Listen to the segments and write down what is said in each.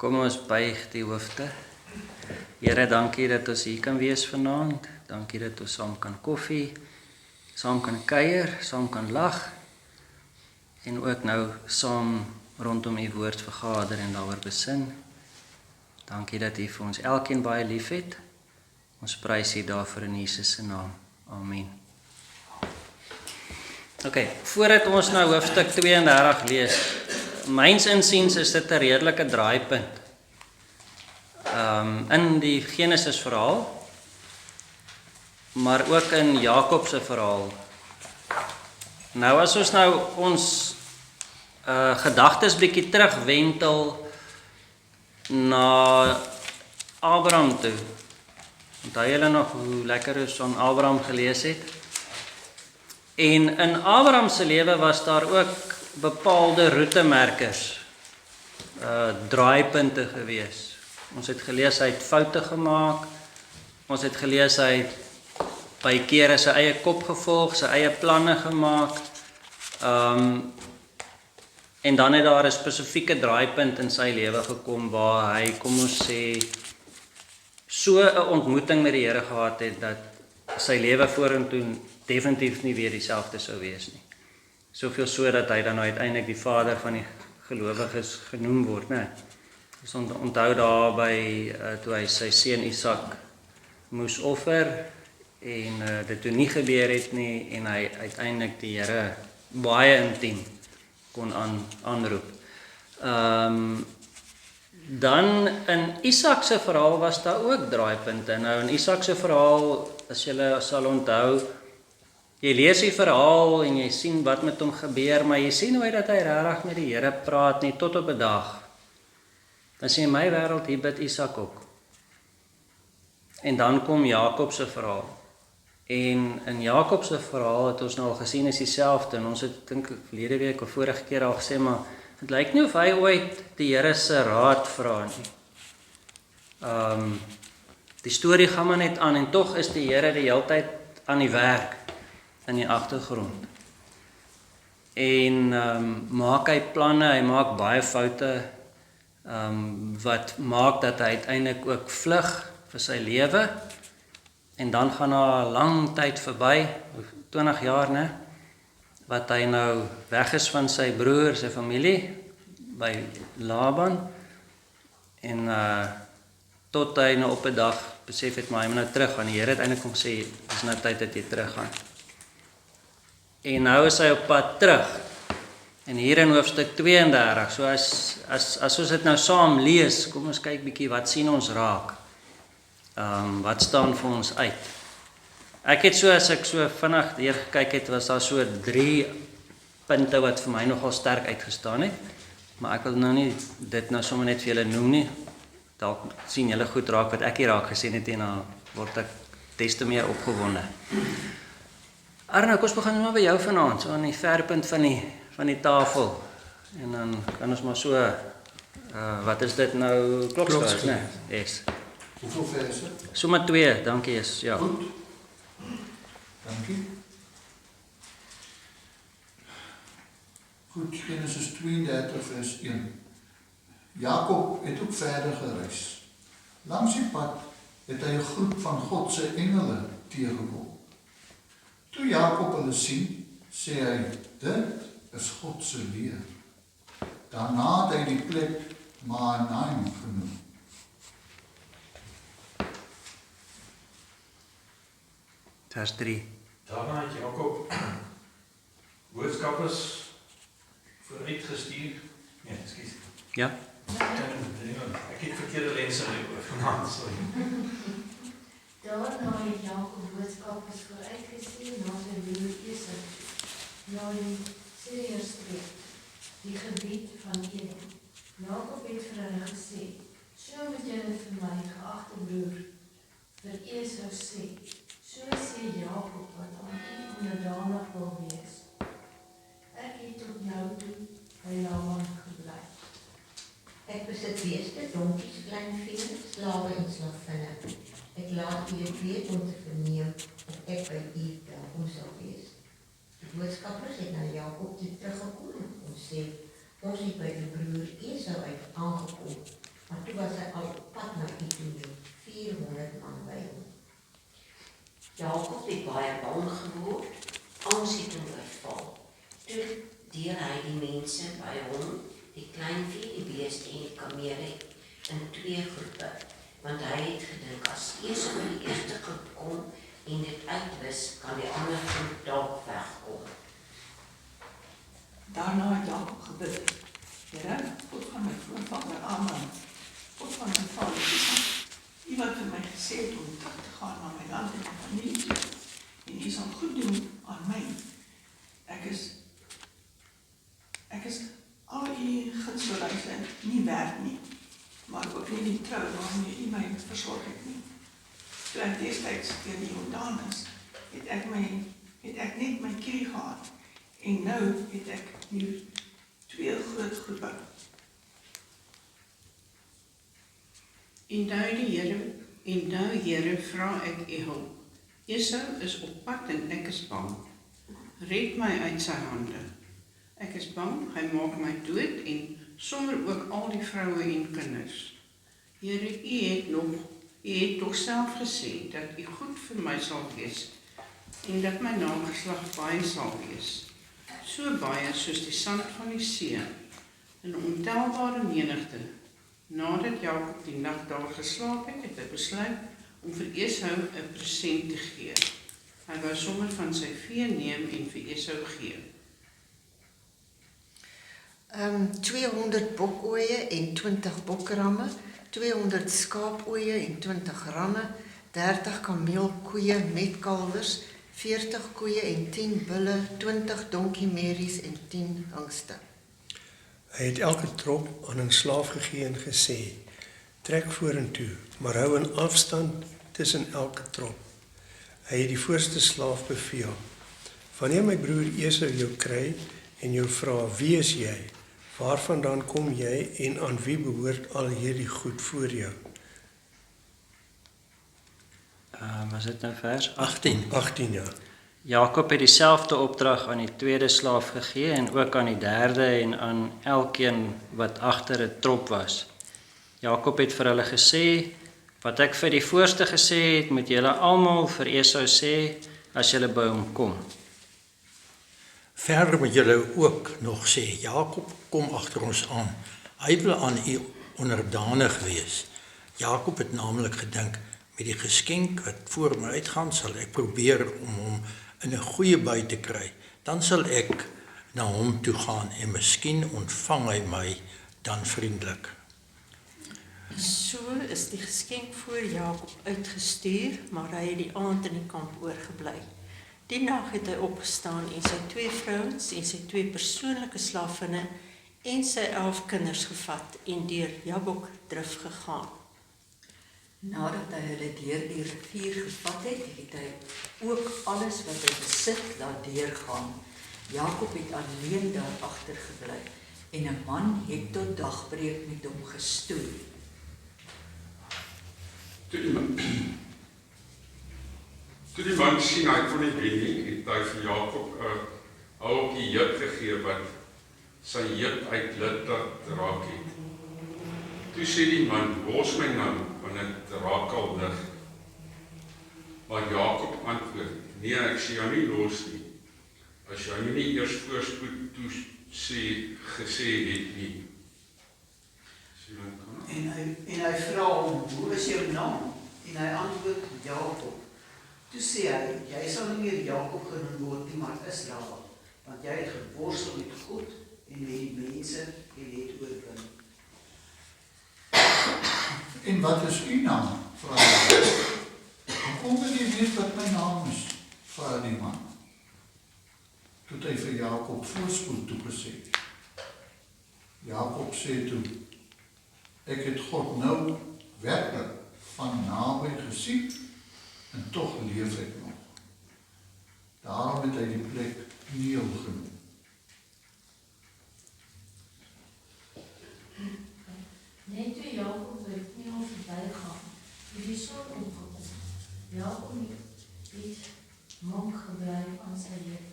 Kom ons buig die hoofde. Here, dankie dat ons hier kan wees vanaand. Dankie dat ons saam kan koffie, saam kan kuier, saam kan lag en ook nou saam rondom u woord vergader en daaroor besin. Dankie dat u vir ons elkeen baie liefhet. Ons prys u daarvoor in Jesus se naam. Amen. OK, voordat ons nou hoofstuk 32 lees, myns insiens is dit 'n redelike draaipunt in die Genesis verhaal, maar ook in Jakob se verhaal. Nou as ons nou ons gedagtes bietjie terugwentel na Abraham toe. Onthou julle nog hoe lekker ons van Abraham gelees het? En in Abraham se lewe was daar ook bepaalde roetemerkers, draaipunte gewees. Ons het gelees hy het foute gemaak. Ons het gelees hy het by kere sy eie kop gevolg, sy eie planne gemaak. En dan het daar 'n spesifieke draaipunt in sy lewe gekom waar hy, kom ons sê, so 'n ontmoeting met die Here gehad het dat sy lewe vorentoe definitief nie weer dieselfde sou wees nie. Soveel so dat hy dan uiteindelik die vader van die gelowiges genoem word, né? Ons onthou daar by toe hy sy seun Isak moes offer en dit toe nie gebeur het nie en hy uiteindelik die Here baie intiem kon aanroep. Dan in Isak se verhaal was daar ook draaipunte. Nou in Isak se verhaal, as julle sal onthou, jy lees die verhaal en jy sien wat met hom gebeur, maar jy sien nooit dat hy regtig met die Here praat nie, tot op 'n dag. Dan sien in my wêreld, hier bid Isak ook. En dan kom Jakob se verhaal. En in Jakob se verhaal het ons nou al gesien is dieselfde, en ons het dink ek verlede week of vorige keer al gesê, maar dit lyk nie of hy ooit die Here se raad vra nie. Die storie gaan maar net aan, en tog is die Here die hele tyd aan die werk in die agtergrond. En maak hy planne, hy maak baie foute, wat maak dat hy uiteindelik ook vlug vir sy lewe. En dan gaan daar 'n lang tyd verby, 20 jaar, né? Wat hy nou weg is van sy broer, sy familie, by Laban. En tot hy nou op 'n dag besef het, maar hy moet nou terug gaan. Die Here het eintlik hom gesê, dis nou tyd dat jy terug gaan. En nou is hy op pad terug. En hier in hoofstuk 32, so as ons dit nou saam lees, kom ons kyk bietjie, wat sien ons raak? Wat staan vir ons uit? Ek het as ek so vinnig deur gekyk het, was daar so 3 punte wat vir my nogal sterk uitgestaan het. Maar ek wil nou nie dit nou sommer net vir julle noem nie. Dalk sien julle goed raak wat ek hier raak gesien het en dan word ek des te meer opgewonde. Arno, kom ons begin maar by jou vanaand, so aan die verpunt van die tafel. En dan kan ons maar so, wat is dit nou? Klokslag, né? Yes. Hoeveel verse? Sommer 2, dankie is, ja. Goed. Dankie. Goed, Genesis 32 vers 1. Jakob het ook verder gereis. Langs die pad het hy 'n groep van God se engele teëgekom. Toe Jakob hulle sien, sê hy, dit is God se leer. Daarna het hy die plek Mahanaim genoem. Vers 3. Daarna het Jakob boodskappers vooruitgestuur. Nee, ekskuus. Ja? Ek het verkeerde lense vanaand, sorry. Daarna het Jakob boodskappers vooruitgestuur na sy broer Esau, na die Seirstreek, die gebied van Edom. Jakob het vir hulle gesê, so moet julle vir my geagte broer, vir Esau sê, so sê Jakob wat aan u onderdanig wil wees. Ek het tot nou toe by Laban gebly. Ek besit beeste, donkies, kleinvee, slawe en slavinne. Ek laat u dit weet om te verneem of ek by u welkom sal wees. Die boodskappers het na Jakob toe teruggekom en sê, ons het by die broer Esau uit aangekom, wat was hy al op pad na Eden met 400 man by hom. Jakob het baie bang geword, angs het hom oorval. Toe deel hy die mense by hom, die kleinvee, die beeste en die kamele in 2 groepe, want hy het gedink, as Esau by die eerste groep kom en dit uitwis, kan die ander groep dalk wegkom. Daarna het Jakob gebid, Here, God van my voorvader Abraham, God van my vader Isak, U wat vir my gesê het om terug te gaan na my land en my familie toe, en U sal goed doen aan my. Ek is al U gunsbewyse nie werd nie, maar ook nie die trou waarmee U my versorg het nie. Toe ek destyds teen die Jordaan is, het ek net my krie gehad, en nou het ek hier 2 groot groepe. En nou Here, vra ek U hulp. Esau is op pad en ek is bang. Red my uit sy hande. Ek is bang, hy maak my dood en sommer ook al die vroue en kinders. Here, U het toch self gesê dat U goed vir my sal wees en dat my nageslag baie sal wees. So baie soos die sand van die see, 'n ontelbare menigte. Nadat Jakob die nag daar geslaap het, het hy besluit om vir Esau 'n present te gee. Hy wou sommer van sy vee neem en vir Esau gee. 200 bokoeie en 20 bokramme, 200 skaapoeie en 20 ramme, 30 kameelkoeie met kalwers, 40 koeie en 10 bulle, 20 donkiemerries en 10 hingste. Hy het elke trop aan 'n slaaf gegee en gesê, trek vorentoe, maar hou 'n afstand tussen elke trop. Hy het die voorste slaaf beveel, wanneer my broer Esau jou kry en jou vra, wie is jy? Waarvandaan kom jy en aan wie behoort al hierdie goed voor jou? Was dit nou vers 18? 18 ja. Jakob het dieselfde opdrag aan die tweede slaaf gegee en ook aan die derde en aan elkeen wat agter 'n trop was. Jakob het vir hulle gesê, wat ek vir die voorste gesê het, moet julle almal vir Esau sê as julle by hom kom. Verder moet julle ook nog sê, Jakob kom agter ons aan. Hy wil aan U onderdanig wees. Jakob het naamlik gedink, met die geskenk wat voor my uitgaan, sal ek probeer om hom in 'n goeie by te kry. Dan sal ek na hom toe gaan en miskien ontvang hy my dan vriendelik. So is die geskenk voor Jakob uitgestuur, maar hy het die aand in die kamp oorgebly. Die nag het hy opgestaan en sy 2 vrouens en sy 2 persoonlike slavinne en sy 11 kinders gevat en deur Jabok drif gegaan. Nadat hy hulle deur die rivier gevat het, het hy ook alles wat hy besit laat deurgaan. Jakob het alleen daar agter gebly en 'n man het tot dagbreek met hom gestoei. Toe die man sien hy kon nie wen nie, het hy vir Jakob 'n ouetjie juk gegee wat sy juk uit lid raak het. Toe sê die man, los my nou, want dit raak al lig. Maar Jakob antwoord, nee, ek sê jou nie los nie, as jy my nie eers voorspoed toe gesê het nie. En hy vra hom, hoe is jou naam? En hy antwoord, Jakob. Toe sê hy, jy sal nie meer Jakob genoem word nie, maar Israel, want jy het geworstel met God en met die mense en het oorwin. En wat is u naam? Vra hy. Hoe wil jy weet wat my naam is? Vra die man. Toe het hy vir Jakob voorspoed toegesê. Jakob sê toe, ek het God nou werklik van naby gesien en tog leef ek nog. Daarom het hy die plek Peniel genoem. Net toe Jakob by Peniel verbygaan, het die son opgekom. Jakob het mank gebly aan sy lewe.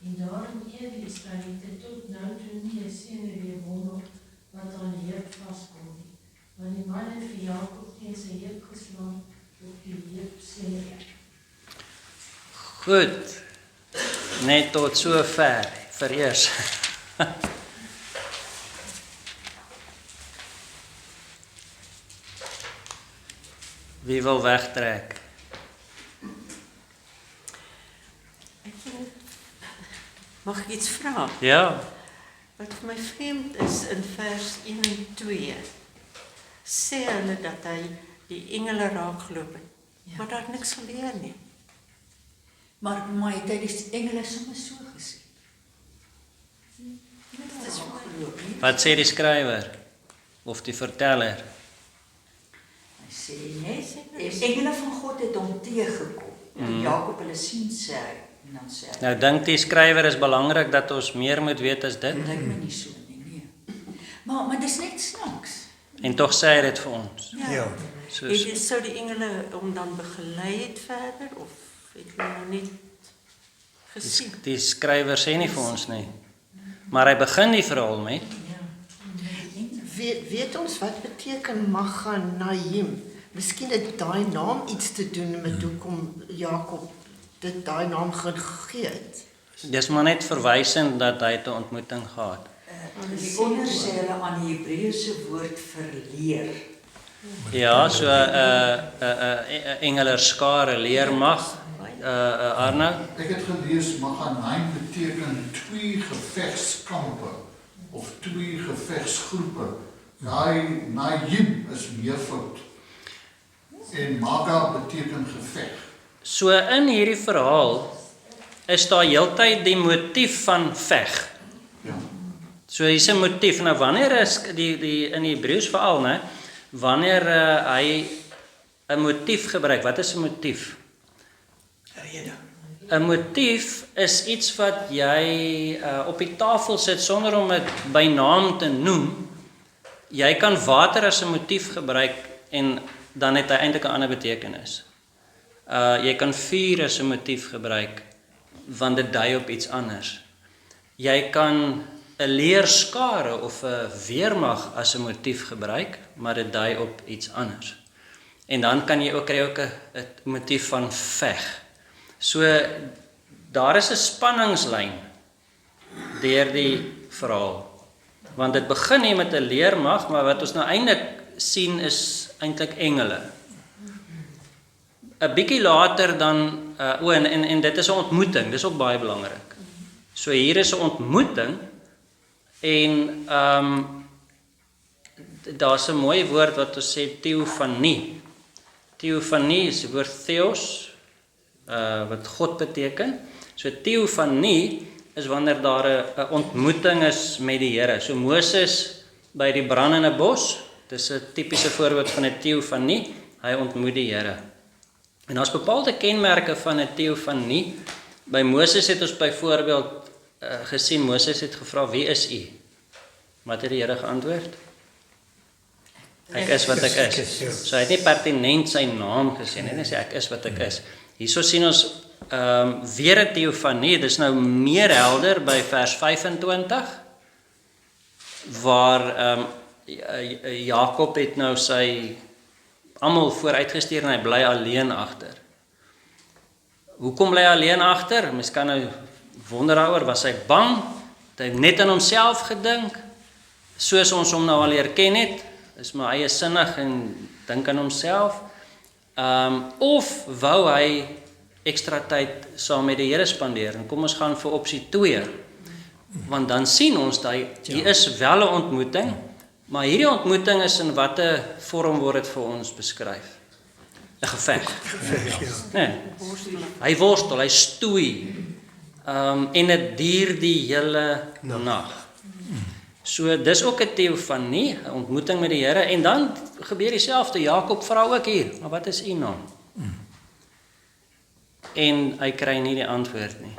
En daarom eer die Israeliete tot nou toe nie 'n senuwee wonder wat aan die heup vaskom nie. Want die man het vir Jakob teen sy heup geslaan op die heupseer. Goed. Net tot so ver, vereers. Wie wil wegtrek? Mag ek iets vra? Ja. Wat vir my vreemd is in vers 1 en 2, sê hulle dat hy die engele raakgeloop het, maar daar het niks gebeur nie. Maar het hy die engele sommer so gesien? Dit is ongelooflik nie. Wat sê die skrywer? Of die verteller? Hy sê net, die engele van God het hom teëgekom. En Jakob hulle sien sê hy, en dan sê hy. Nou dink die skrywer is belangrik dat ons meer moet weet as dit. Dit lyk my nie so nie, nee. Maar dis net snaaks. En tog sê hy dit vir ons. Ja. Sou die engele hom dan begelei het verder, of het hulle nou net gesien? Die skrywer sê nie vir ons nie. Maar hy begin die verhaal met Weet ons wat beteken Maganaim? Miskien het daai naam iets te doen met hoekom Jakob dit daai naam gegee het. Dis maar net verwysend dat hy 'n ontmoeting gehad. Die ondersê hulle aan die Hebreëse woord verleer. Ja, so engelerskare leermag Arno. Ek het gelees Maganaim beteken 2 gevegskampe of 2 gevegsgroepe. Naim is meervoud. En Maga beteken geveg. So in hierdie verhaal is daar heeltyd die motief van veg. Ja. So hier's 'n motief. Nou wanneer is die in die Hebreëus veral, né? Wanneer hy 'n motief gebruik, wat is 'n motief? 'n Motief is iets wat jy op die tafel sit sonder om dit by naam te noem. Jy kan water as 'n motief gebruik en dan het hy eintlik 'n ander betekenis. Jy kan vuur as 'n motief gebruik want dit dui op iets anders. Jy kan 'n leerskare of 'n weermag as 'n motief gebruik, maar dit dui op iets anders. En dan kan jy ook kry 'n motief van veg. So daar is 'n spanningslyn deur die verhaal. Want dit begin hier met 'n leermag, maar wat ons nou eintlik sien is eintlik engele. 'n Bietjie later dan en dit is 'n ontmoeting, dis ook baie belangrik. So hier is 'n ontmoeting en daar's 'n mooi woord wat ons sê teofanie. Teofanie is die woord theos wat God beteken. So teofanie is wanneer daar 'n ontmoeting is met die Here. So Moses by die brandende bos, dis 'n tipiese voorbeeld van 'n teofanie. Hy ontmoet die Here. En daar's bepaalde kenmerke van 'n teofanie. By Moses het ons byvoorbeeld gesien, Moses het gevra, wie is u? Wat het die Here geantwoord? Ek is wat ek is. So hy het nie pertinent sy naam gesê nie, hy sê ek is wat ek is. Hierso sien ons weer 'n teofanie, dis nou meer helder by vers 25, waar Jakob het nou sy almal vooruitgestuur en hy bly alleen agter. Hoekom bly hy alleen agter? Mens kan nou wonder daaroor, was hy bang? Het hy net aan homself gedink? Soos ons hom nou al leer ken het, is maar eie sinnig en dink aan homself. Of wou hy ekstra tyd saam met die Here spandeer? En kom ons gaan vir opsie 2. Want dan sien ons dat hier is wel 'n ontmoeting, maar hierdie ontmoeting is in watter vorm word dit vir ons beskryf? 'n Geveg. Nee. Hy worstel, hy stoei. En dit duur die hele nag. So dis ook 'n teofanie, 'n ontmoeting met die Here, en dan gebeur dieselfde. Jakob vra ook hier, maar wat is u naam? En hy kry nie die antwoord nie.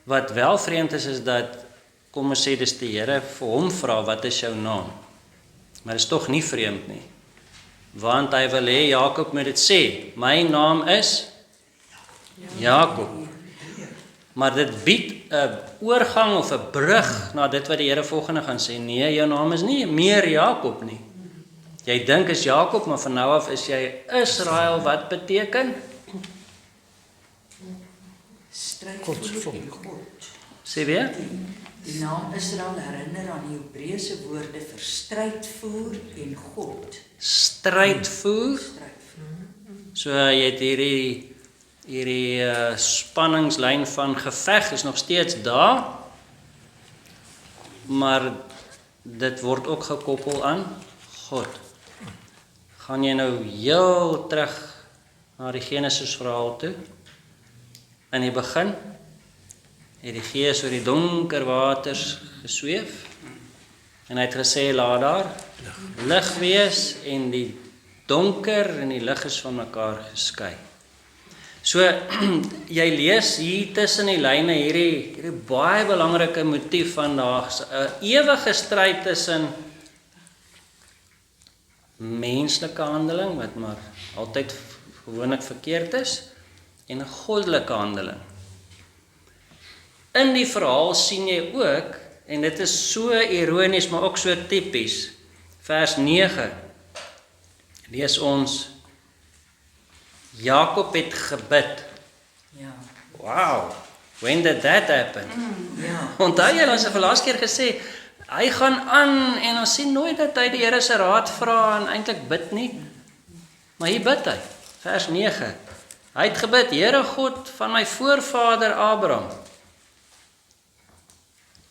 Wat wel vreemd is dat, kom ons sê dis die Here vir hom vra, wat is jou naam? Maar is tog nie vreemd nie. Want hy wil hê Jakob moet dit sê, my naam is Jakob. Maar dit bied 'n oorgang of 'n brug na dit wat die Here volgende gaan sê. Nee, jou naam is nie meer Jakob nie. Jy dink is Jakob, maar van nou af is jy Israel, wat beteken? Strijdvoer en God. Sê weer? Die naam Israel herinner aan die Hebreëse woorde vir strijdvoer en God. Strydvoer. So jy het hierdie spanningslyn van geveg is nog steeds daar, maar dit word ook gekoppel aan God. Gaan jy nou heel terug na die Genesis verhaal toe? In die begin het die Gees oor die donker waters gesweef en hy het gesê laat daar lig wees en die donker en die lig is van mekaar geskei. So jy lees hier tussen die lyne hierdie baie belangrike motief van daardie 'n ewige stryd tussen menslike handeling wat maar altyd gewoonlik verkeerd is en 'n goddelike handeling. In die verhaal sien jy ook, en dit is so ironies maar ook so tipies, vers 9 lees ons Jakob het gebid. Ja. Wow, when did that happen? Ja. Onthou jy, ons het laas keer gesê, hy gaan aan en ons sien nooit dat hy die Here se raad vra en eintlik bid nie. Maar hier bid hy, vers 9. Hy het gebid, Here God van my voorvader Abraham,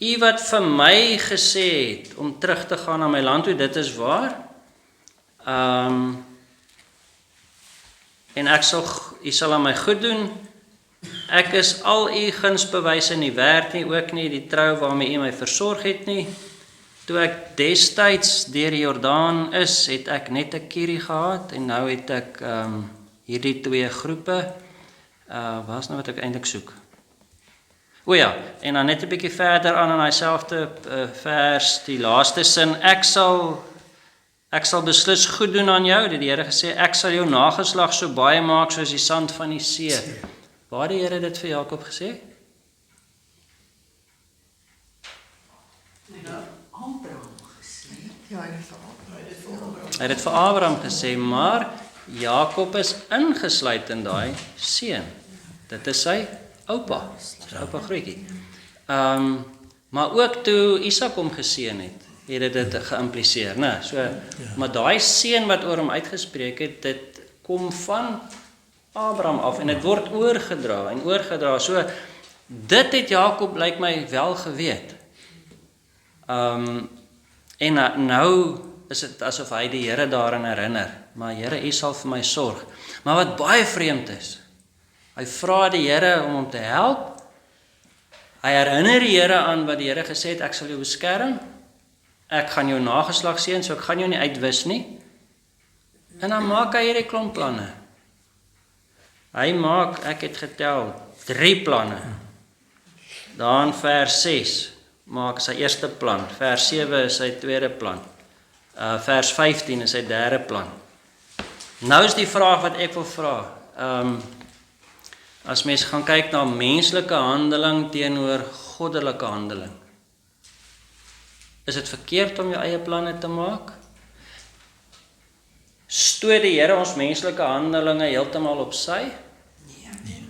U wat vir my gesê het om terug te gaan na my land toe, dit is waar. En U sal aan my goed doen. Ek is al U gunsbewyse nie werd nie, ook nie die trou waarmee U my versorg het nie. Toe ek destyds deur die Jordaan is, het ek net 'n kierie gehad en nou het ek hierdie twee groepe. Waar is nou wat ek eintlik soek? O ja, en dan net 'n bietjie verder aan in daai selfde vers, die laaste sin, ek sal beslis goed doen aan jou, die Here gesê, ek sal jou nageslag so baie maak soos die sand van die see. Waar het die Here dit vir Jakob gesê? Abraham gesê. Ja, Hy het dit vir Abraham gesê, maar Jakob is ingesluit in daai seun. Dit is sy oupa, oupa grootjie. Maar ook toe Isak hom geseën het dit geïmpliseer, né? So, maar daai seën wat oor hom uitgespreek het, dit kom van Abraham af en dit word oorgedra. So, dit het Jakob lyk my wel geweet. En nou is dit asof hy die Here daarin herinner, maar Here, U sal vir my sorg. Maar wat baie vreemd is, hy vra die Here om hom te help. Hy herinner die Here aan wat die Here gesê het, ek sal jou beskerm. Ek gaan jou nageslag seën, so ek gaan jou nie uitwis nie. En dan maak hy hierdie klomp planne. Hy maak, ek het getel, 3 planne. Dan vers 6 maak sy eerste plan. Vers 7 is sy tweede plan. Vers 15 is sy derde plan. Nou is die vraag wat ek wil vra. As mens gaan kyk na menslike handeling teenoor goddelike handeling, is dit verkeerd om jou eie planne te maak? Stoot die Here ons menslike handelinge heeltemal op sy? Nee.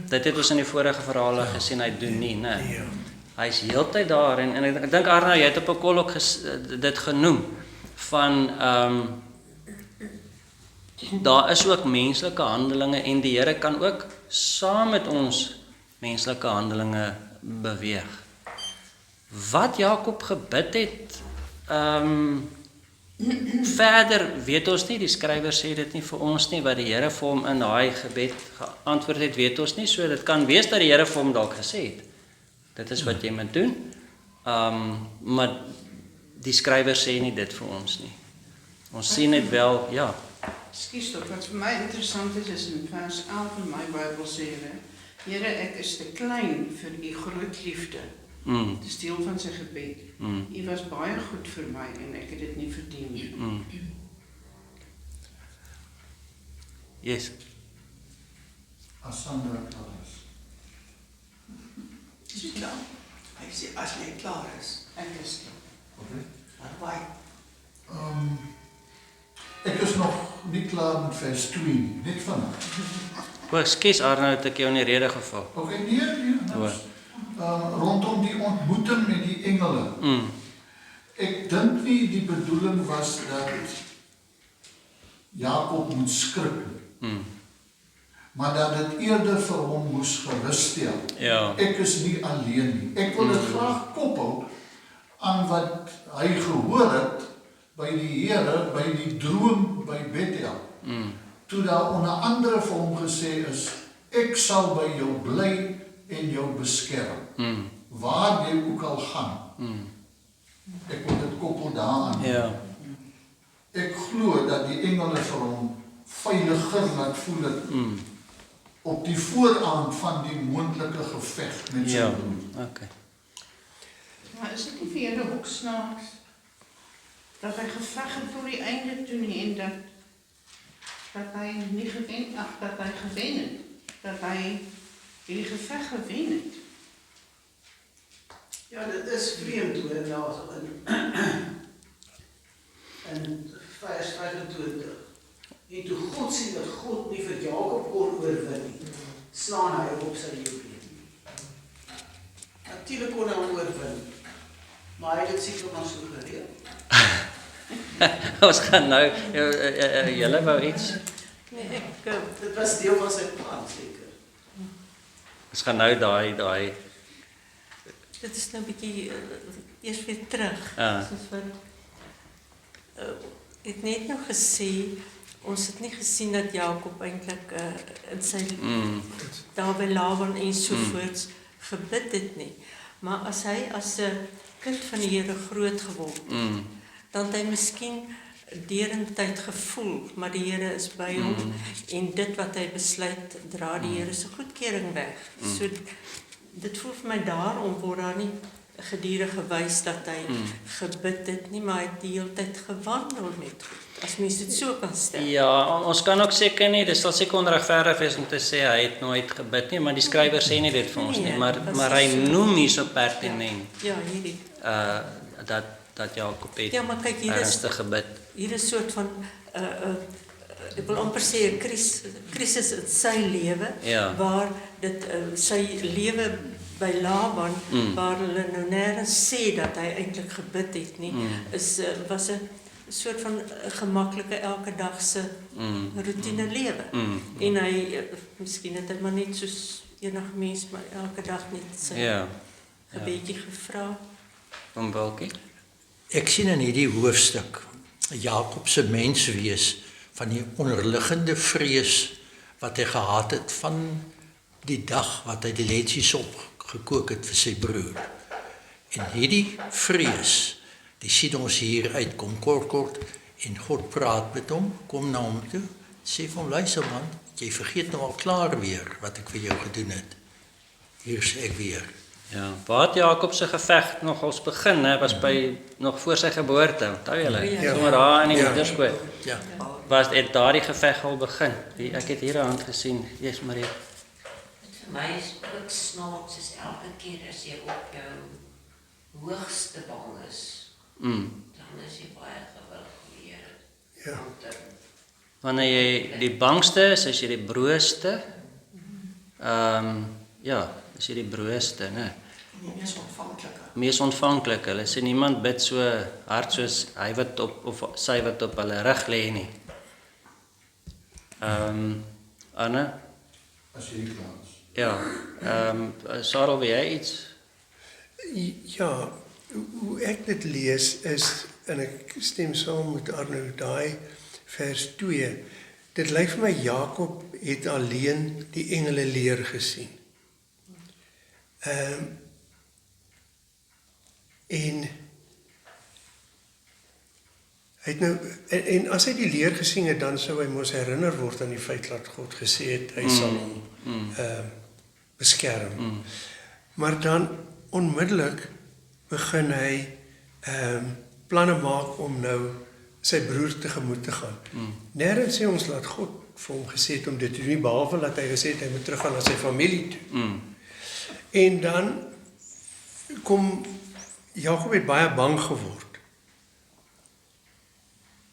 Dit het ons in die vorige verhale gesien, hy doen nie, né? Hy is heeltyd daar en ek dink Arno, jy het op 'n kol ook dit genoem van daar is ook menslike handelinge en die Here kan ook saam met ons menslike handelinge beweeg. Wat Jakob gebid het, verder weet ons nie, die skrywer sê dit nie vir ons nie, wat die Here vir hom in daai gebed geantwoord het, weet ons nie, so dit kan wees dat die Here vir hom dalk gesê het, dit is wat jy moet doen, maar die skrywer sê nie dit vir ons nie. Ons sien net wel, ja. Ekskuus tog, wat vir my interessant is in vers 11 in my Bybel sê hulle, Here, ek is te klein vir U groot liefde. Dit is deel van sy gebed. U was baie goed vir my en ek het dit nie verdien nie. Yes. As Sandra klaar is. Is jy klaar? Hy sê, as jy klaar is. Ek is klaar. Okay. Waar? ek is nog nie klaar met vers 2 nie, net vanaf. Ekskuus Arnold, het ek jou in die rede geval. Okay, nee, rondom die ontmoeting met die engele. Ek dink nie die bedoeling was dat Jakob moet skrik nie. Maar dat dit eerder vir hom moes geruststel. Ja. Ek is nie alleen nie. Ek wil dit graag koppel aan wat hy gehoor het by die Here, by die droom by Bethel. Toe daar onder andere vir hom gesê is, ek sal by jou bly en jou beskerm. Waar jy ook al gaan. Ek wil dit koppel daaraan. Ja. Ek glo dat die engele vir hom veiliger laat voel het op die vooraand van die moontlike geveg met sy broer. Okay. Maar is dit nie vir julle ook snaaks dat hy geveg het tot die einde toe nie en dat hy nie gewen, dat hy gewen het, dat hy hierdie geveg gewen het? Ja, dit is vreemd hoor, in vers 25. En toe God sien dat God nie vir Jakob kon oorwin nie, slaan hy op sy juweel. Natuurlijk kon hy hom oorwin, maar hy het dit seker maar so gereël. Ons gaan nou, julle wou iets? Nee, Dit was deel van sy plan, seker. Ons gaan nou daai dit is nou 'n bietjie eers weer terug. Soos wat het net nog gesê, ons het nie gesien dat Jakob eintlik in sy daar by Laban en sovoorts gebid het nie. Maar as hy as 'n kind van die Here groot geword het, dan het hy miskien derentyd gevoel, maar die Here is by hom en dit wat hy besluit, dra die Here se goedkeuring weg. So dit voel vir my daarom word daar nie gedurig gewys dat hy gebid het nie, maar hy het die hele tyd gewandel met God. As mens dit so kan stel. Ja, ons kan ook seker nie, dit sal seker onregverdig wees om te sê hy het nooit gebid nie, maar die skrywer sê nie dit vir ons nie, maar hy noem nie so pertinent. Ja, hierdie. Dat Jakob het ja, maar kyk, ernstig gebid. Hier is 'n soort van ek wil amper sê 'n krisis in sy lewe, waar dit sy lewe by Laban, waar hulle nou nêrens sê dat hy eintlik gebid het nie, was 'n soort van gemaklike elke dag se routine lewe. En hy, miskien het hy maar net soos enige mens, maar elke dag net sy gebedjie gevra. Om welkie? Ek sien in hierdie hoofstuk Jakob se menswees van die onderliggende vrees wat hy gehad het van die dag wat hy die letjies opgekook het vir sy broer. En hierdie vrees, die sien ons hier uitkom kort en God praat met hom, kom na hom toe, sê vir hom, luister man, jy vergeet nou al klaar weer wat ek vir jou gedoen het. Hier is ek weer. Ja, waar het Jakob se geveg nogals begin, was by nog voor sy geboorte, onthou julle? Sommer daar in die moederskoot. Ja. Het daardie geveg al begin? Ek het hier 'n hand gesien. Yes, Marie. Vir my is ook snaaks is elke keer as jy op jou hoogste bang is, dan is jy baie gewillig om die Here. Wanneer jy die bangste is, as jy die broeste, as jy die broeste, né? Die mees ontvanklike. Mees ontvanklike. Hulle sê niemand bid so hard soos hy wat op of sy wat op hulle rug lê nie. Anna? As jy klaar is. Ja. Sarah, wil jy iets? Ja, hoe ek dit lees is, en ek stem saam met Arno, daai vers 2, dit lyk vir my Jakob het alleen die engele leer gesien. En hy het nou, en as hy die leer gesien het, dan sou hy mos herinner word aan die feit dat God gesê het, hy sal hom beskerm. Maar dan onmiddellik begin hy planne maak om nou sy broer tegemoet te gaan. Nêrens sê ons laat God vir hom gesê het om dit te doen, behalwe dat hy gesê het hy moet teruggaan na sy familie toe. En dan kom Jakob het baie bang geword.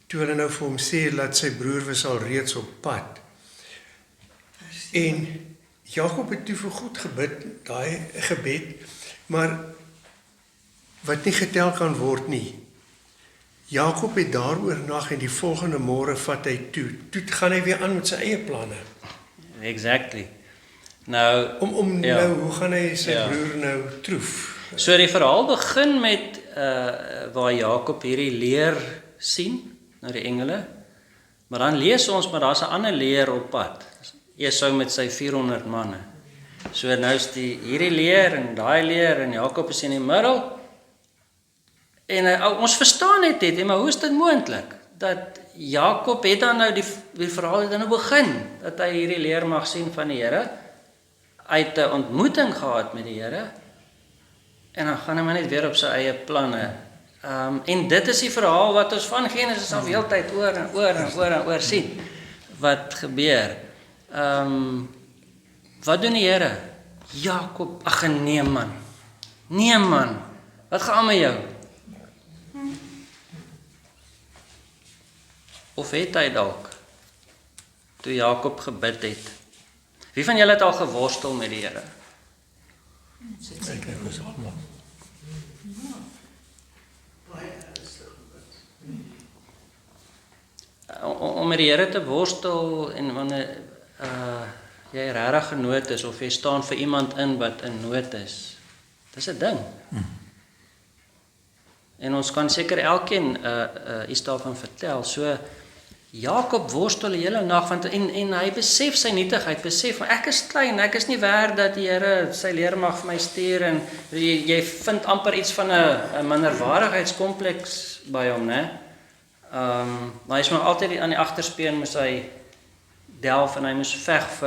toe hulle nou vir hom sê dat sy broer was al reeds op pad. En Jakob het toe vir goed gebid, daai gebed, maar wat nie getel kan word nie. Jakob het daaroor nag en die volgende môre vat hy toe. Toe gaan hy weer aan met sy eie planne. Exactly. Nou, nou, hoe gaan hy sy broer nou troef? So die verhaal begin met waar Jakob hierdie leer sien, nou die engele, maar dan lees ons, maar daar's 'n ander leer op pad. Esau met sy 400 manne. So nou is hierdie leer en daai leer en Jakob is in die middel. En ons verstaan net, maar hoe is dit moontlik? Dat Jakob het dan nou die verhaal het dan nou begin, dat hy hierdie leer mag sien van die Here. Hy het 'n ontmoeting gehad met die Here. En dan gaan hy maar net weer op sy eie planne. En dit is die verhaal wat ons van Genesis af heeltyd oor en oor en oor en oor sien. Wat gebeur? Wat doen die Here? Jakob, ag nee man. Nee man. Wat gaan met jou? Of het hy dalk toe Jakob gebid het? Wie van julle het al geworstel met die Here? Ek was almal. Om met die Here te worstel en wanneer jy regtig in nood is of jy staan vir iemand in wat in nood is. Dis 'n ding. En ons kan seker elkeen iets daarvan vertel. So Jakob worstel die hele nag want en hy besef sy nietigheid, besef ek is klein, ek is nie werd dat die Here sy leer mag vir my stuur en jy vind amper iets van 'n minderwaardigheidskompleks by hom, né? Maar hy is maar altyd aan die agterspeen moes hy delf en hy moes veg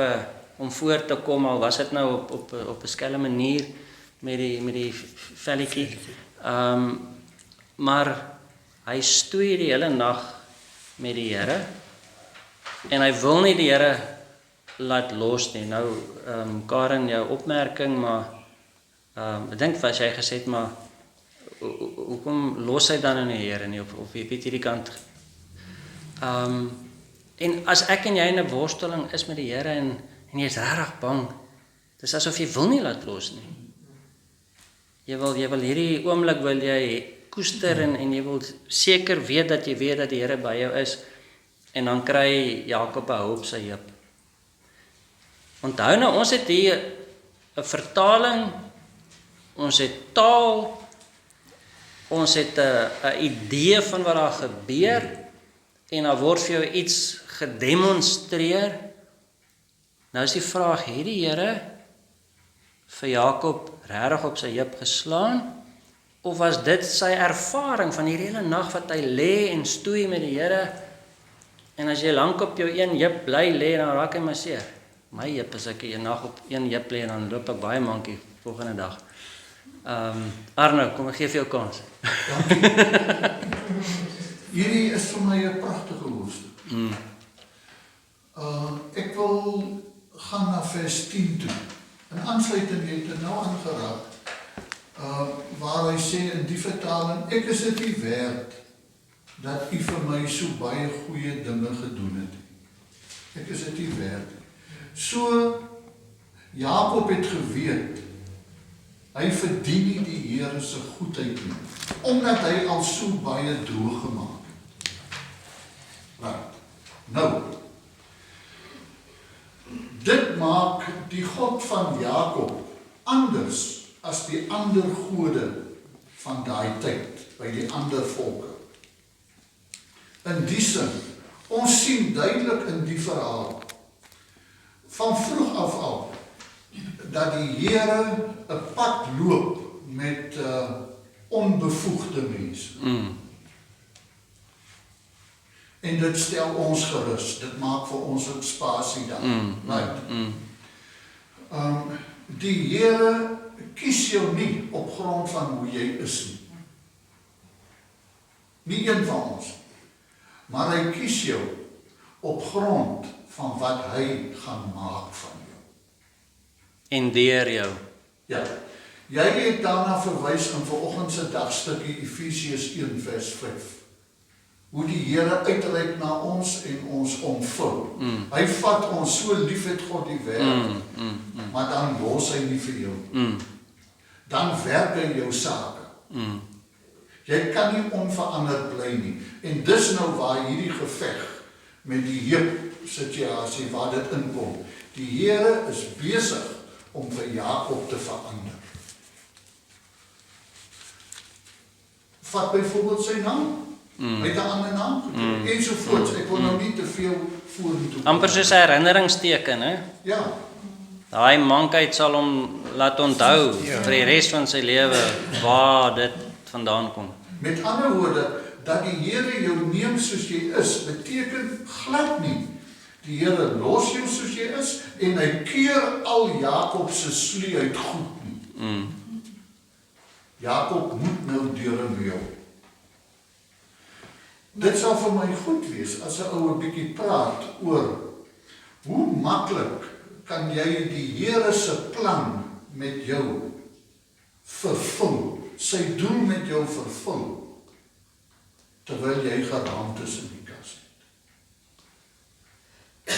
om voor te kom, al was dit nou op 'n skelm manier met die velletjie. Maar hy stoei die hele nag met die Here en hy wil nie die Here laat los nie. Nou, Karen, jou opmerking, maar ek dink wat jy gesê het, maar hoekom los hy dan in die Here nie, of jy weet hierdie kant? En as ek en jy in 'n worsteling is met die Here en jy is regtig bang, dis asof jy wil nie laat los nie. Jy wil hierdie oomblik wil jy koester en jy wil seker weet dat die Here by jou is, en dan kry Jakob 'n hou op sy heup. Onthou nou, ons het hier 'n vertaling, ons het taal, ons het 'n idee van wat daar gebeur, en dan word vir jou iets gedemonstreer. Nou is die vraag, het die Here vir Jakob regtig op sy heup geslaan? Of was dit sy ervaring van hierdie hele nag wat hy lê en stoei met die Here? En as jy lank op jou een heup bly lê, dan raak hy maar seer. My heup is ek 'n nag op een heup lê en dan loop ek baie mankie volgende dag. Arno, kom ek gee vir jou kans. Hierdie is vir my 'n pragtige hoofstuk. Ek wil gaan na vers 10 toe. En aansluitend het dit nou aangeraak. Waar hy sê in die vertaling, ek is dit nie werd dat u vir my so baie goeie dinge gedoen het. Ek is dit nie werd. So, Jakob het geweet, hy verdien nie die Here se goedheid nie, omdat hy al so baie droog gemaak het. Right. Nou, dit maak die God van Jakob anders as die ander gode van daai tyd, by die ander volke. In die sin, ons sien duidelik in die verhaal, van vroeg af al, dat die Here 'n pad loop met onbevoegde mense. En dit stel ons gerus, dit maak vir ons 'n spasie dan. Right. Die Here kies jou nie op grond van hoe jy is nie. Nie een van ons. Maar hy kies jou op grond van wat hy gaan maak van jou. En deur jou. Ja. Jy het daarna verwys in vanoggend se dagstukkie Efesiërs 1 vers 5. hoe die Here uitreik na ons en ons omvul. Hy vat ons, so lief het God die wêreld, maar dan los hy nie vir jou. Dan werk hy jou sake. Jy kan nie onveranderd bly nie. En dis nou waar hierdie geveg met die heup situasie waar dit inkom. Die Here is besig om vir Jakob te verander. Vat byvoorbeeld sy naam. Hy het 'n ander naam gekry, ensovoorts. Ek wil nou nie te veel vorentoe. Amper soos 'n herinneringsteken, hè? Ja. Daai mankheid sal hom laat onthou vir die res van sy lewe waar dit vandaan kom. Met ander woorde, dat die Here jou neem soos jy is, beteken glad nie. Die Here los jou soos jy is en hy keur al Jakob se sluiheid goed nie. Jakob moet nou deur 'n muur. Dit sal vir my goed wees as 'n ou 'n bietjie praat oor hoe maklik kan jy die Here se plan met jou vervul, sy doel met jou vervul, terwyl jy geraamtes in die kas het.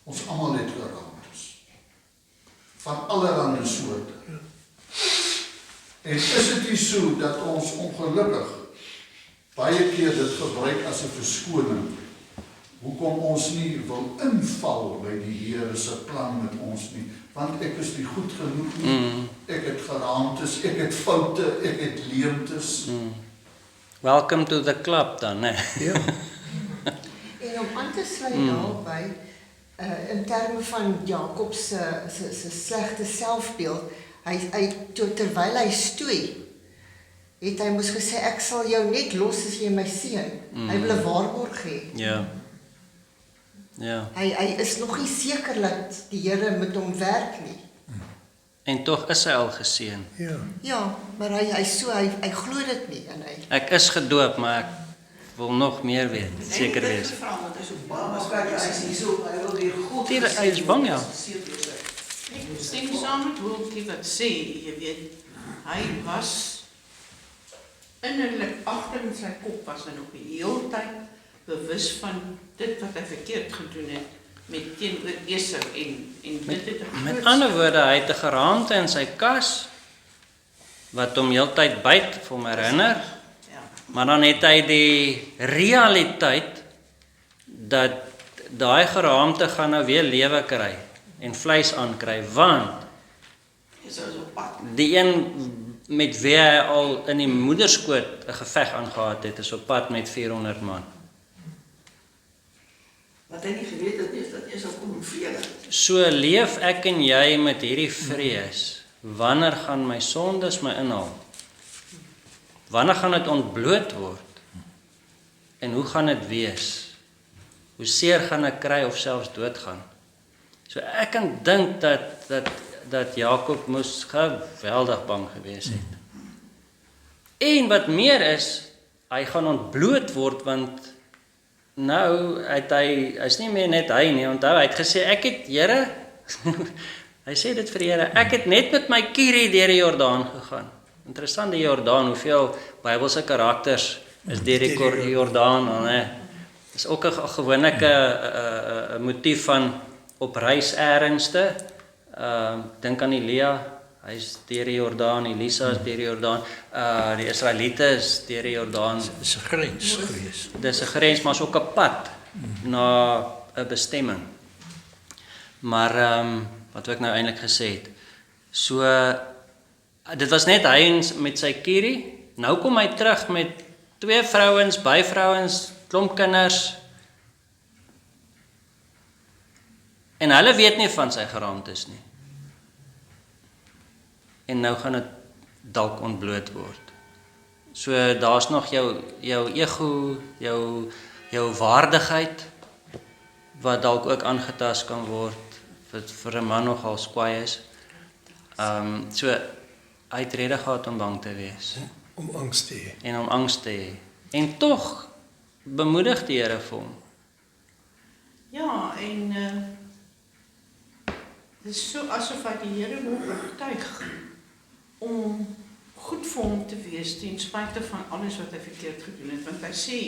Ons almal het geraamtes, van allerlei soorte. En is dit nie so dat ons ongelukkig baie keer dit gebruik as 'n verskoning, hoekom ons nie wil inval by die Here se plan met ons nie, want ek is nie goed genoeg nie, ek het geraamtes, ek het foute, ek het leemtes. Welcome to the club dan, hè? Ja. En om aan te sluit daarby, in terme van Jakob se slegte selfbeeld, terwyl hy stoei, het hy moes gesê, ek sal jou net los as jy my seën. Hy wil 'n waarborg hê. Ja. Ja. Hy is nog nie seker dat die Here met hom werk nie. En tog is hy al geseën. Ja, maar hy glo dit nie en hy. Ek is gedoop, maar ek wil nog meer weet, seker wees. Want hy is ook bang, as kyk, hy is nie so, hy wil weer God Hy is bang, ja. Ek stem saam met Wilkie wat sê, jy weet, hy was innerlik agter in sy kop was hy nog die hele tyd bewus van dit wat hy verkeerd gedoen het met teenoor Esau en dit het 'n Met ander woorde, hy het 'n geraamte in sy kas wat hom heeltyd byt vir hom herinner. Maar dan het hy die realiteit dat daai geraamte gaan nou weer lewe kry en vleis aankry, want die een met wie hy al in die moederskoot 'n geveg aangehad het, is op pad met 400 man. Wat hy nie geweet het is dat Esau kom in vrede. So leef ek en jy met hierdie vrees. Wanneer gaan my sondes my inhaal? Wanneer gaan dit ontbloot word? En hoe gaan dit wees? Hoe seer gaan ek kry of selfs doodgaan? So ek kan dink dat Jakob moes geweldig bang gewees het. En wat meer is, hy gaan ontbloot word, want nou hy's nie meer net hy nie, onthou, hy het gesê, ek het, Here, hy sê dit vir die Here, ek het net met my kierie deur die Jordaan gegaan. Interessant, die Jordaan, hoeveel Bybelse karakters is deur die Jordaan, hè? Dis ook 'n gewone motief van op reis ernsste. Dink aan Elia, hy is deur die Jordaan, Elisa is deur die Jordaan, die Israeliete is deur die Jordaan. Dis 'n grens gewees. Dis 'n grens, maar is ook 'n pad na 'n bestemming. Maar wat ek nou eintlik gesê het. So dit was net hy met sy kierie. Nou kom hy terug met 2 vrouens, byvrouens, klomp kinders. En hulle weet nie van sy geraamtes nie. En nou gaan dit dalk ontbloot word. So daar's nog jou ego, jou waardigheid wat dalk ook aangetast kan word wat vir 'n man nogal skwaai is. So hy het rede gehad om bang te wees. Om angs te hê. En om angs te hê. En tog bemoedig die Here vir hom. Ja, en dit is so asof hy die Here wil oortuig om goed vir hom te wees, ten spyte van alles wat hy verkeerd gedoen het, want hy sê,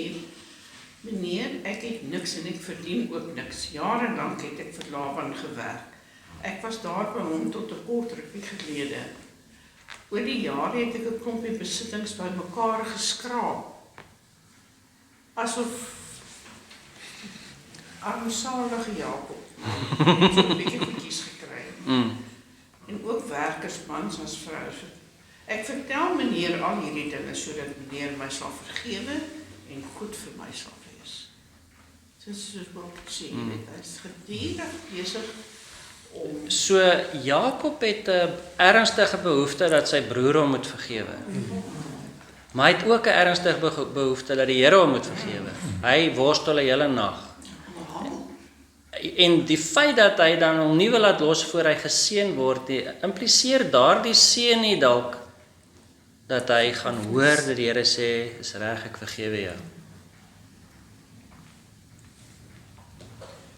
meneer, ek het niks en ek verdien ook niks. Jare lank het ek vir Laban gewerk. Ek was daar by hom tot 'n kort rukkie gelede. Oor die jare het ek 'n klompie besittings bymekaar geskraap. Asof armsalige Jakob het so 'n bietjie goedjies gekry. En ook werkersmans as vrou. Ek vertel meneer al hierdie dinge sodat meneer my sal vergewe en goed vir my sal wees. Dis soos wat ek sê, hy is gedurig besig om... So Jakob het 'n ernstige behoefte dat sy broer hom moet vergewe. Maar hy het ook 'n ernstige behoefte dat die Here hom moet vergewe. Hy worstel 'n hele nag. En die feit dat hy dan hom nie wil laat los voor hy geseën word, impliseer daardie seën nie dalk dat hy gaan hoor dat die Here sê, is reg, ek vergewe jou.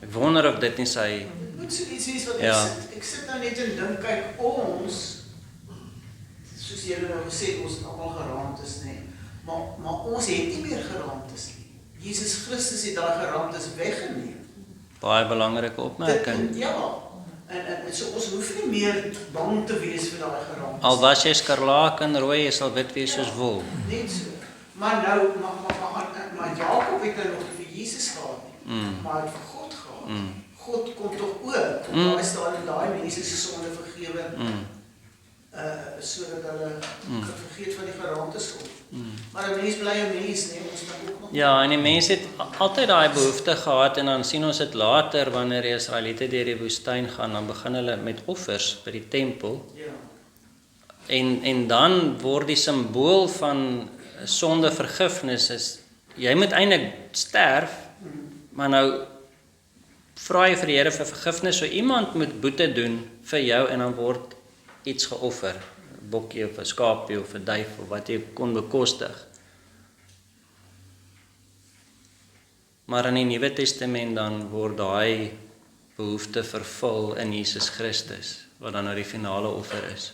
Ek wonder of dit nie sy... Dit moet so iets wees wat Ja. ek sit nou net en dink, kyk, ons, soos julle nou gesê, ons het allemaal geraamtes, nee, maar ons het nie meer geraamtes nie. Jesus Christus het daai geraamtes weggeneem. Baie belangrike opmerking. Ja, en so ons hoef nie meer bang te wees vir daai geraamtes. Al was jy skarlaak en rooi, jy sal wit wees soos wol. Net so. Maar nou, maar Jakob het nou nog nie vir Jesus gehad nie, maar hy het vir God gehad. God kom tog ook, daar staan in daai mense se sonde vergewe, sodat hulle vergeet van die geraamtes kom. Maar 'n mens bly 'n mens, nee, ons moet ook nog... Ja, en die mense het altyd daai behoefte gehad en dan sien ons dit later wanneer die Israeliete deur die woestyn gaan, dan begin hulle met offers by die tempel. Ja. En dan word die simbool van sondevergifnis is, jy moet eintlik sterf, maar nou vra jy vir die Here vir vergifnis, so iemand moet boete doen vir jou en dan word iets geoffer, 'n bokkie of 'n skaapie of 'n duif of wat jy kon bekostig. Maar in die Nuwe Testament dan word daai behoefte vervul in Jesus Christus, wat dan nou die finale offer is.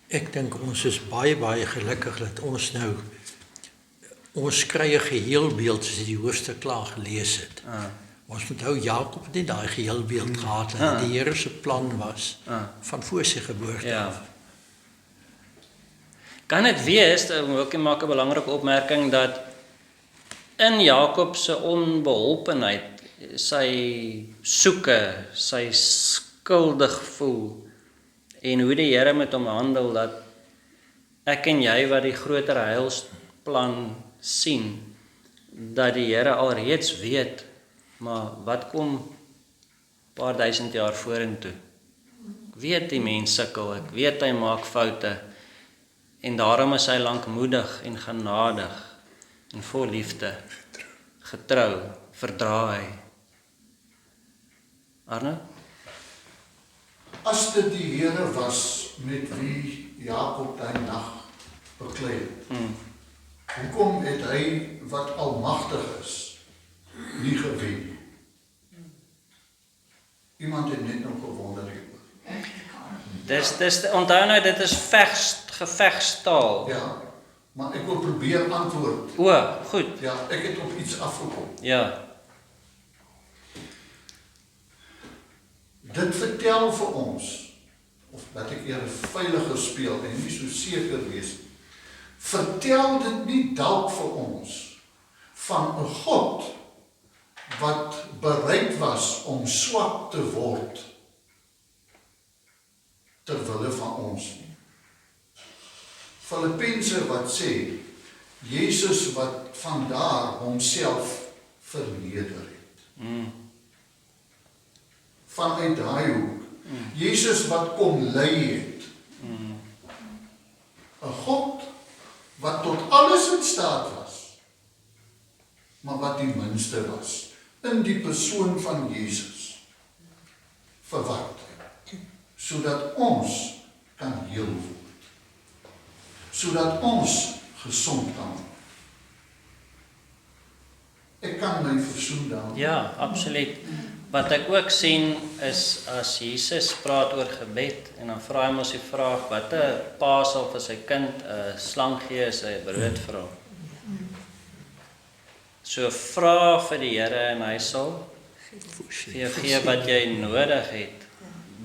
Ek dink ons is baie gelukkig dat ons kry 'n geheelbeeld soos die hoofstuk klaar gelees het. Ons moet hou Jakob het nie daai geheelbeeld gehad dat die Here se plan was van voor sy geboorte af. Kan dit wees, ek maak 'n belangrike opmerking, dat in Jakob se onbeholpenheid, sy soeke, sy skuldig voel en hoe die Here met hom handel, dat ek en jy wat die groter heilsplan sien, dat die Here alreeds weet, maar wat kom paar duisend jaar vorentoe? Ek weet die mens sukkel, ek weet hy maak foute, en daarom is hy lankmoedig en genadig en vol liefde, getrou, verdra hy. Arno? As dit die Here was met wie Jakob daai nag beklei het, hoekom het hy wat almagtig is nie gewen nie? Iemand het net nog gewonder hieroor. Onthou nou, dit is gevegstaal. Ja, maar ek wil probeer antwoord. Goed. Ja, ek het op iets afgekom. Ja. Dit vertel vir ons, of dat ek eerder veiliger speel en nie so seker wees, vertel dit nie dalk vir ons van 'n God wat bereid was om swak te word ter wille van ons nie. Filippense wat sê, Jesus wat vandaar homself verneder het. Vanuit daai hoek. Jesus wat kom lei het. 'n God wat tot alles in staat was, maar wat die minste was, in die persoon van Jesus. Vir wat? Sodat ons kan heel word. Sodat ons gesond kan word. Ek kan my versoen dan. Ja, absoluut. Wat ek ook sien is as Jesus praat oor gebed en dan vra hy mos die vraag wat 'n pa sal vir sy kind 'n slang gee as hy 'n brood vra. So vra vir die Here en hy sal vir jou gee wat jy nodig het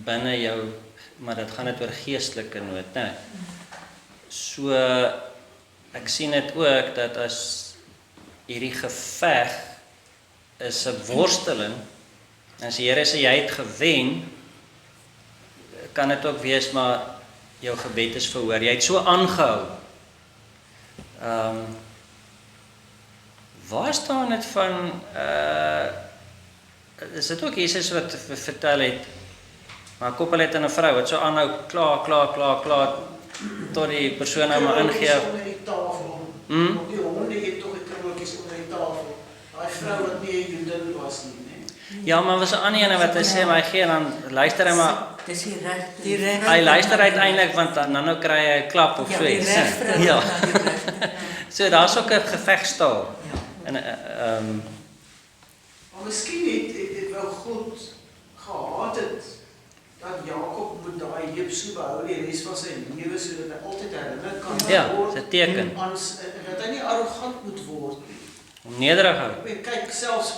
binne jou, maar dit gaan net oor geestelike nood, né? So ek sien dit ook dat as hierdie geveg is 'n worsteling. As die Here sê jy het gewen, kan dit ook wees maar jou gebed is verhoor. Jy het so aangehou. Waar staan dit van is dit ook Jesus wat vertel het, maar koppel het aan 'n vrou wat so aanhou klaar tot die persoon nou maar ingee. Onder die tafel. Die honde het tog die krulletjies onder die tafel. Daai vrou wat nie 'n Jodin was nie, né? Ja, maar was 'n ander een wat hy sê, maar hy gee dan luister hy maar. Dis die reg. Hy luister uiteindelik want dan nou kry hy 'n klap of so iets. Ja. So daar's ook 'n gevegstaal. En Maar miskien het wel God gehad het dat Jakob moet daai heup so behou die res van sy lewe sodat hy altyd herinner kan word. Ja, dis 'n teken. Dat hy nie arrogant moet word nie. Nederig hou. Kyk selfs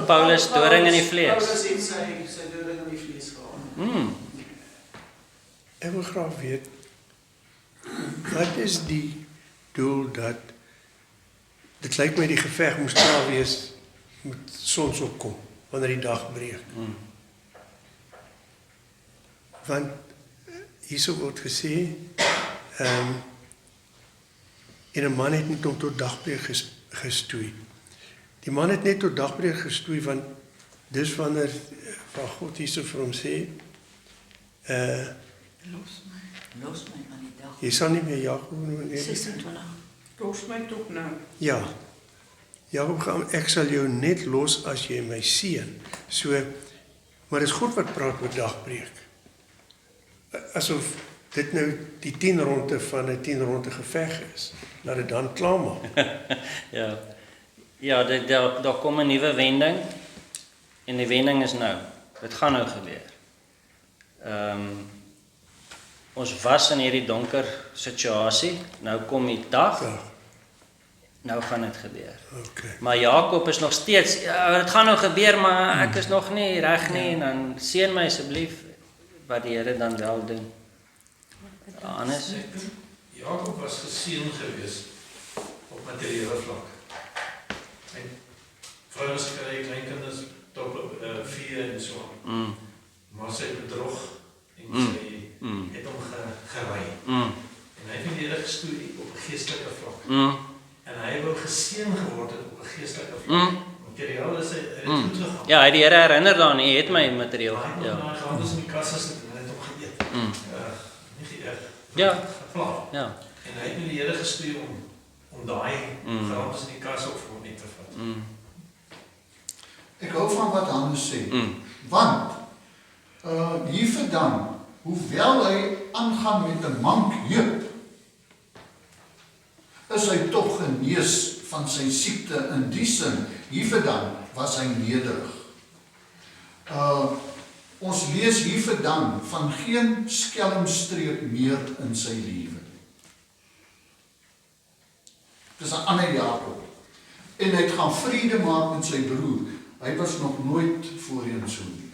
Paulus doring in die vlees. Paulus het sy doring in die vlees gehad. Ek wil graag weet, wat is die doel dat, dit lyk my die geveg moes klaar wees met sonsopkom, wanneer die dag breek. Want hierso word gesê, en 'n man het net tot dagbreek gestoei. Die man het net tot dagbreek gestoei, want dis wanneer van God hierso vir hom sê, Los my aan die dag. jy sal nie meer Jakob noem nie. 26. Los my toch nou. Ja. Jakob gaan, ek sal jou net los as jy my seën. So, maar dis God wat praat oor dagbreek. Asof dit nou die 10 ronde van 'n 10 ronde geveg is. Laat dit dan klaarmaak. Ja. Ja, daar kom 'n nuwe wending en die wending is nou. Dit gaan nou gebeur. Ons was in hierdie donker situasie. Nou kom die dag. Nou gaan dit gebeur. Okay. Maar Jakob is nog steeds, ja, dit gaan nou gebeur, maar ek is nog nie reg nie en dan seën my asseblief wat die Here dan wel doen. Anders. Jakob was geseën geweest op materiële vlak. En vrouens kry kleinkinders tot 4 en so. Maar sy bedrog en sy het hom gery. En hy het nie die Here gestoei op 'n geestelike vlak. En hy wou geseën geword het op 'n geestelike vlak. Materiaal is hy het goed gegaan. Ja, hy het die Here herinner daaraan, hy het my materiaal. Ja. Hy gaan dus in die kasse sit en hy het hom geëet. Nie geëet. Ja. Geplaag. Ja. En hy het nie die Here gestuur om daai grond in die kas op vir hom net te vat. Ek hou van wat Hannes sê. Want hiervandaan, hoewel hy aangaan met 'n mank heup, is hy tog genees van sy siekte in die sin. Hiervandaan was hy nederig. Ons lees hiervandaan van geen skelmstreek meer in sy lewe. Dis 'n ander Jakob. En hy het gaan vrede maak met sy broer. Hy was nog nooit voorheen so nie.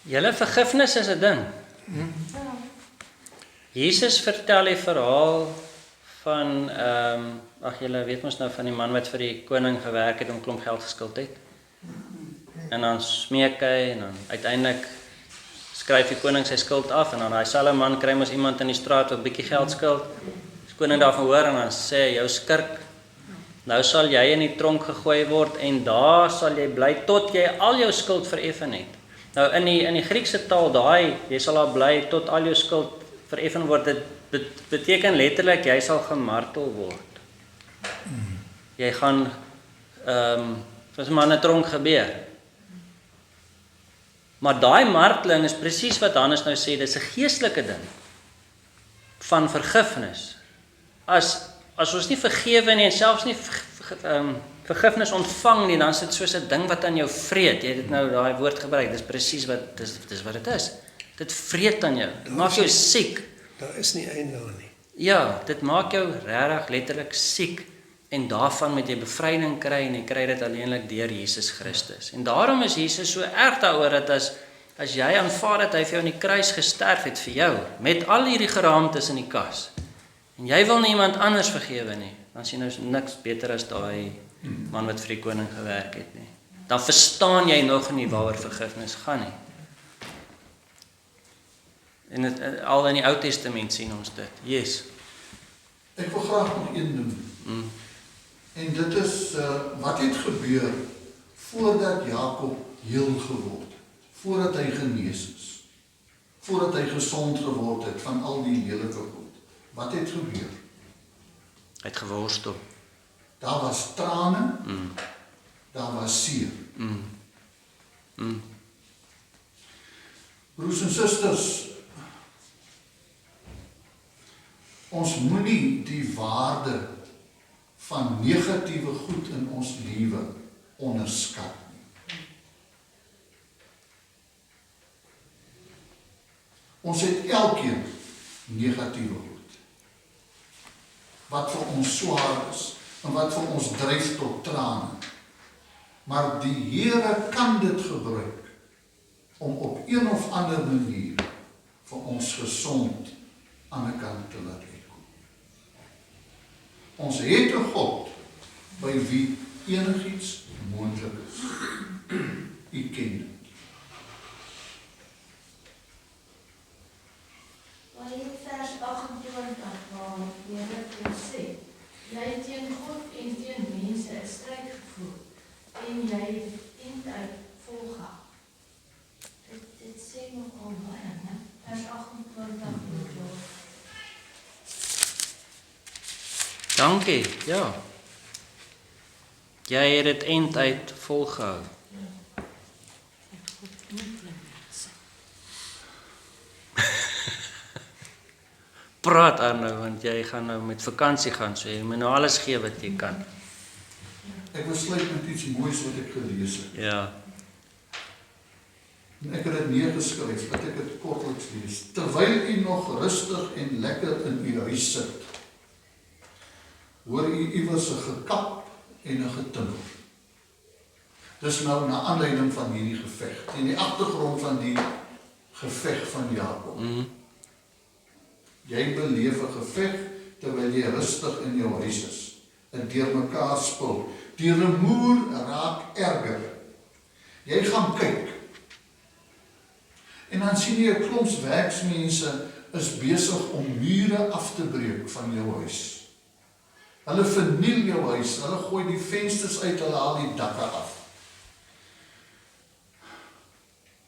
Julle vergifnis is 'n ding. Jesus vertel die verhaal van julle weet mos nou van die man wat vir die koning gewerk het en 'n klomp geld geskuld het. En dan smeek hy en dan uiteindelik skryf die koning sy skuld af en dan daai selfe man kry mos iemand in die straat wat 'n bietjie geld skuld. Die koning daarvan hoor en dan sê hy, jou skurk, nou sal jy in die tronk gegooi word en daar sal jy bly tot jy al jou skuld vereffen het. Nou in die Griekse taal daai, jy sal daar bly tot al jou skuld vereffen word, dit beteken letterlik jy sal gemartel word. Jy gaan soos maar in 'n tronk gebeur. Maar daai marteling is presies wat Hannes nou sê, dis 'n geestelike ding van vergifnis. As ons nie vergewe nie en selfs nie vergifnis ontvang nie, dan is dit soos 'n ding wat aan jou vreet. Jy het dit nou daai woord gebruik, dis presies wat dis wat dit is. Dit vreet aan jou. Dit maak jou siek. Daar is nie einde aan nie. Ja, dit maak jou regtig letterlik siek en daarvan moet jy bevryding kry en jy kry dit alleenlik deur Jesus Christus. En daarom is Jesus so erg daaroor dat as jy aanvaar dat hy vir jou aan die kruis gesterf het vir jou, met al hierdie geraamtes in die kas, en jy wil nie iemand anders vergewe nie, dan is jy nou niks beter as daai man wat vir die koning gewerk het nie. Dan verstaan jy nog nie waaroor vergifnis gaan nie. En het, al in die Ou Testament sien ons dit. Yes. Ek wil graag nog een doen. En dit is, wat het gebeur voordat Jakob heel geword het, voordat hy genees is, voordat hy gesond geword het van al die lelike goed. Wat het gebeur? Hy het geworstel. Daar was trane, daar was seer. Broers en susters, ons moenie die waarde van negatiewe goed in ons lewe onderskat nie. Ons het elkeen negatiewe goed, wat vir ons swaar is, en wat vir ons dryf tot trane. Maar die Here kan dit gebruik, om op een of ander manier, vir ons gesond aan die kant te laat uitkom. Ons het 'n God, by wie enigiets moontlik is. U ken dit. Maar in vers 28 waar Here sê, jy het teen God en teen mense 'n stryd gevoer en jy het die uit volgehou. Dit sê nogal baie, né? Vers 28. Dankie, ja. Jy het dit einduit volgehou. Praat Arno, want jy gaan nou met vakansie gaan, so jy moet nou alles gee wat jy kan. Ek wil sluit met iets moois wat ek gelees het. Ja. En ek het dit neergeskryf, dat ek dit kortliks lees. Terwyl u nog rustig en lekker in u huis sit, hoor u iewers 'n gekap en 'n getimmer. Dis nou na aanleiding van hierdie geveg, in die agtergrond van die geveg van Jakob. Jy beleef 'n geveg terwyl jy rustig in jou huis is, en deur mekaar spil. Die rumoer raak erger. Jy gaan kyk. En dan sien jy 'n klomp werksmense is besig om mure af te breek van jou huis. Hulle verniel jou huis, hulle gooi die vensters uit, hulle haal die dakke af.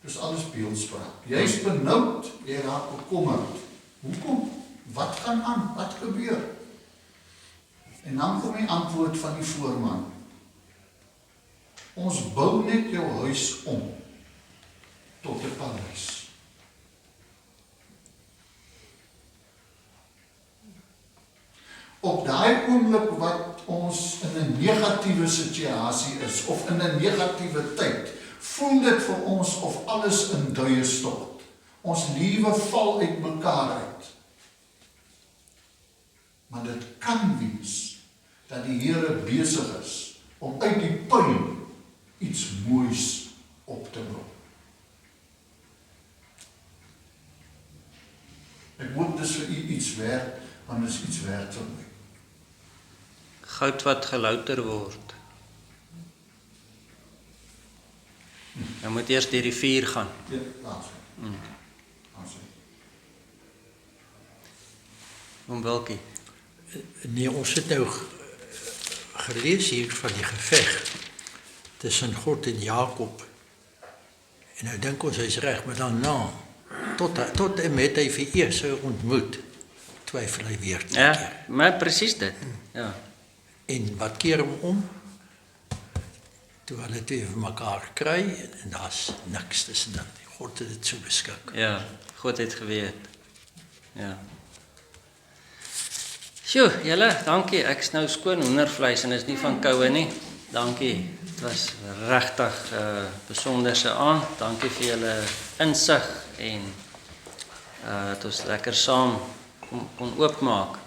Dis alles beeldspraak. Jy is benoud, jy raak bekommerd. Hoekom? Wat gaan aan? Wat gebeur? En dan kom die antwoord van die voorman. Ons bou net jou huis om tot 'n paleis. Op daai oomblik wat ons in 'n negatiewe situasie is, of in 'n negatiewe tyd, voel dit vir ons of alles in duie stort. Ons lewe val uit mekaar uit. Maar dit kan wees dat die Here besig is om uit die pyn iets moois op te bring. Ek moet dus vir u iets werd, want dit is iets werd vir my. Goud wat gelouter word. Jy moet eers deur die vuur gaan. Ja, laat sy. Om welkie? Nee, ons het nou gelees hier van die geveg tussen God en Jakob. En nou dink ons hy's reg, maar dan tot en met hy vir Esau ontmoet, twyfel hy weer. Ja, maar presies dit. Ja. En wat keer hom om? Toe hulle twee vir mekaar kry en daar's niks tussen dit. God het dit so beskik. Ja, God het geweet. Ja. Sjoe, julle, dankie. Ek's nou skoon hoendervleis en is nie van koue nie. Dankie. Dit was regtig besonderse aand. Dankie vir julle insig en dat ons lekker saam kon oopmaak